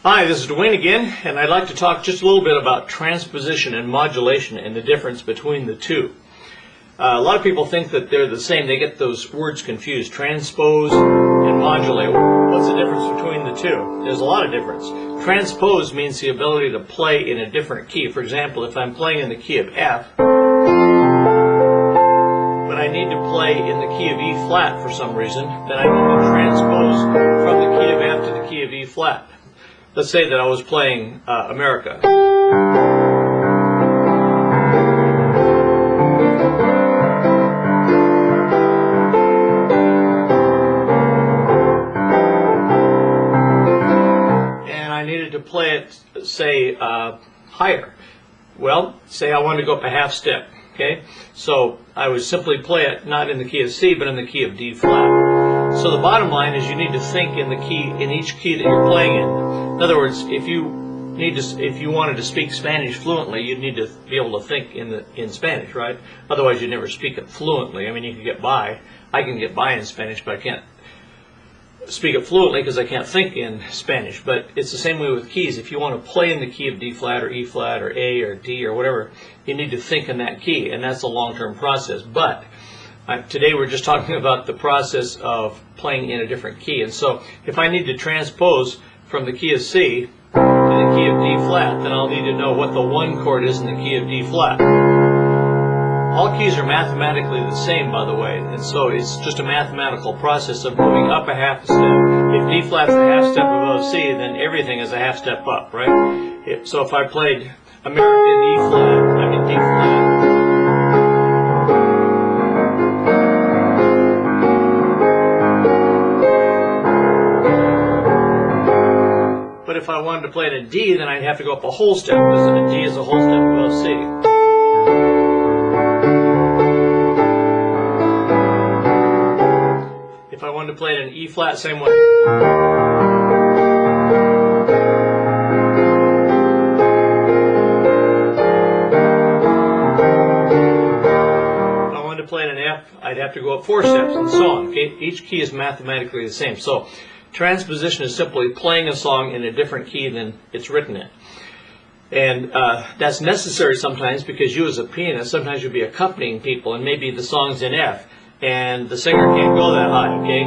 Hi, this is Dwayne again, and I'd like to talk just a little bit about transposition and modulation and the difference between the two. A lot of people think that they're the same. They get those words confused, transpose and modulate. What's the difference between the two? There's a lot of difference. Transpose means the ability to play in a different key. For example, if I'm playing in the key of F, but I need to play in the key of E flat for some reason, then I need to transpose from the key of F to the key of E flat. Let's say that I was playing America. And I needed to play it, say, higher. Well, say I wanted to go up a half step. Okay? So I would simply play it not in the key of C, but in the key of D flat. So the bottom line is you need to think in the key, in each key that you're playing in. In other words, if you wanted to speak Spanish fluently, you'd need to be able to think in Spanish, right? Otherwise, you'd never speak it fluently. I mean, you can get by. I can get by in Spanish, but I can't speak it fluently because I can't think in Spanish. But it's the same way with keys. If you want to play in the key of D flat or E flat or A or D or whatever, you need to think in that key, and that's a long-term process. But today we're just talking about the process of playing in a different key. And so if I need to transpose from the key of C to the key of D flat, then I'll need to know what the one chord is in the key of D flat. All keys are mathematically the same, by the way, and so it's just a mathematical process of moving up a half step. If D flat's a half step above C, then everything is a half step up, right? So if I played America in E flat, I'm in D flat. But if I wanted to play it in D, then I'd have to go up a whole step, because the D is a whole step above C. If I wanted to play it in E flat, same way. If I wanted to play it in F, I'd have to go up 4 steps, and so on. Okay? Each key is mathematically the same. So transposition is simply playing a song in a different key than it's written in. And that's necessary sometimes because you as a pianist, sometimes you'll be accompanying people and maybe the song's in F and the singer can't go that high, okay?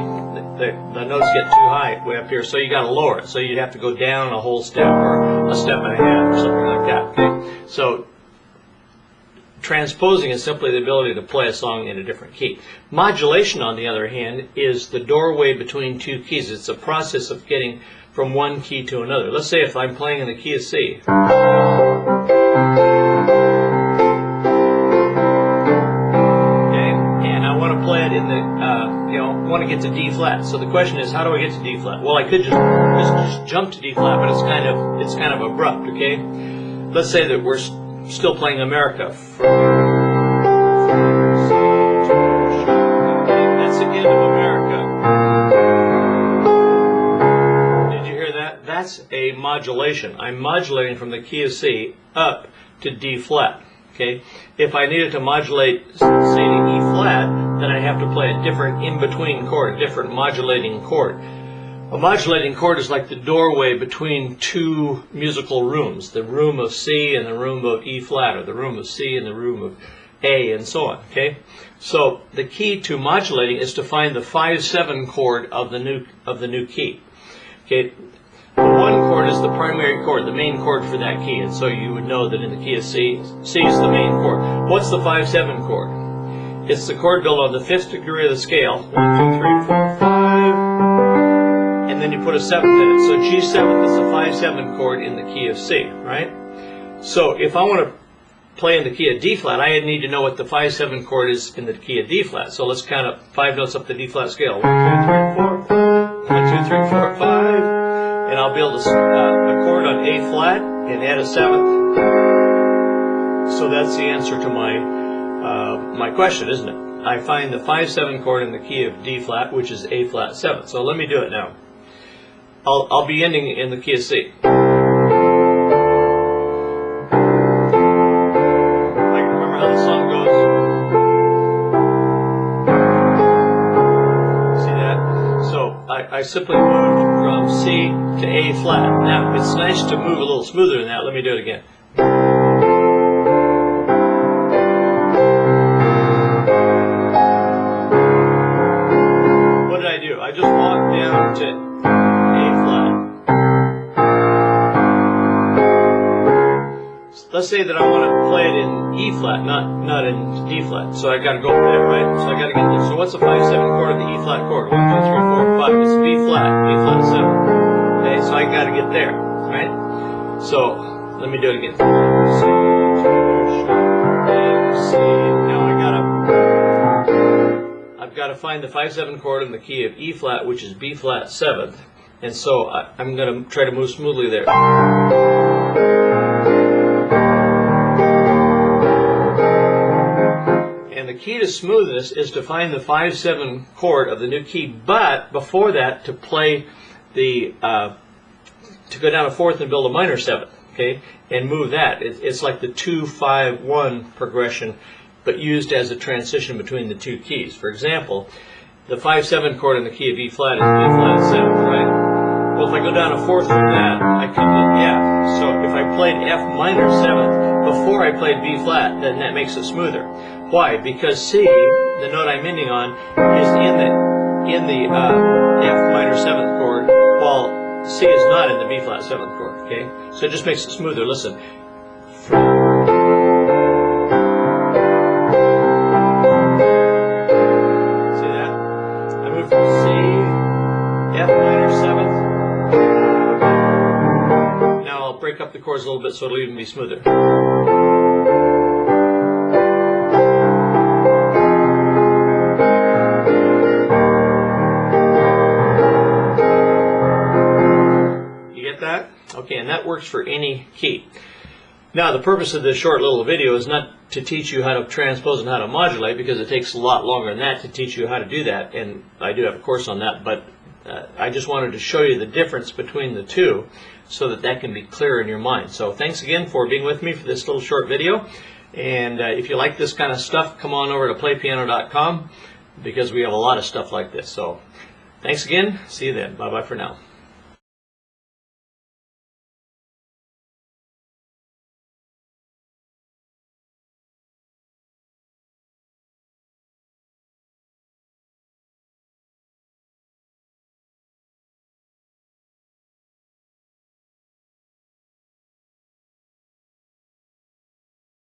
The notes get too high way up here, so you got to lower it. So you'd have to go down a whole step or a step and a half or something like that, okay? So transposing is simply the ability to play a song in a different key. Modulation, on the other hand, is the doorway between two keys. It's a process of getting from one key to another. Let's say if I'm playing in the key of C. Okay, and I want to play it in the, want to get to D flat. So the question is, how do I get to D flat? Well, I could just jump to D flat, but it's kind of abrupt, okay? Let's say that we're still playing America. That's the end of America. Did you hear that? That's a modulation. I'm modulating from the key of C up to D flat. Okay. If I needed to modulate, say, to E flat, then I'd have to play a different in-between chord, a different modulating chord. A modulating chord is like the doorway between two musical rooms, the room of C and the room of E flat, or the room of C and the room of A, and so on. Okay, so the key to modulating is to find the 5/7 chord of the new key. Okay, the one chord is the primary chord, the main chord for that key, and so you would know that in the key of C, C is the main chord. What's the 5/7 chord? It's the chord built on the 5th degree of the scale. 1, 2, 3, 4, 5. And then you put a 7th in it. So G7 is the 5/7 chord in the key of C, right? So if I want to play in the key of D flat, I need to know what the 5/7 chord is in the key of D flat. So let's count up 5 notes up the D flat scale. 1, 2, 3, 4, 5. 1, 2, 3, 4, 5. And I'll build a chord on A flat and add a 7th. So that's the answer to my question, isn't it? I find the 5/7 chord in the key of D flat, which is A flat 7th. So let me do it now. I'll be ending in the key of C. I can remember how the song goes. See that? So I simply moved from C to A flat. Now, it's nice to move a little smoother than that. Let me do it again. What did I do? I just walked down to A flat. Let's say that I want to play it in E flat, not in D flat. So I got to go up there, right? So I got to get there. So what's the 5/7 chord of the E flat chord? 1, 2, 3, 4, 5. It's B flat 7. Okay, so I got to get there, right? So let me do it again. C, now I've got to find the 5/7 chord in the key of E flat, which is B flat 7th, and so I'm going to try to move smoothly there. And the key to smoothness is to find the 5/7 chord of the new key, but before that to play the to go down a fourth and build a minor 7th, okay, and move that. It's like the 2-5-1 progression, but used as a transition between the two keys. For example, the 5/7 chord in the key of E flat is B flat 7th, right? Well, if I go down a fourth from that, I come to F. So if I played F minor 7th before I played B flat, then that makes it smoother. Why? Because C, the note I'm ending on, is in the F minor 7th chord, while C is not in the B flat 7th chord. Okay, so it just makes it smoother. Listen. See that? I move from C, F minor 7th. Now I'll break up the chords a little bit so it'll even be smoother. That? Okay, and that works for any key. Now, the purpose of this short little video is not to teach you how to transpose and how to modulate, because it takes a lot longer than that to teach you how to do that, and I do have a course on that, but I just wanted to show you the difference between the two so that that can be clear in your mind. So thanks again for being with me for this little short video, and if you like this kind of stuff, come on over to playpiano.com, because we have a lot of stuff like this. So thanks again. See you then. Bye-bye for now.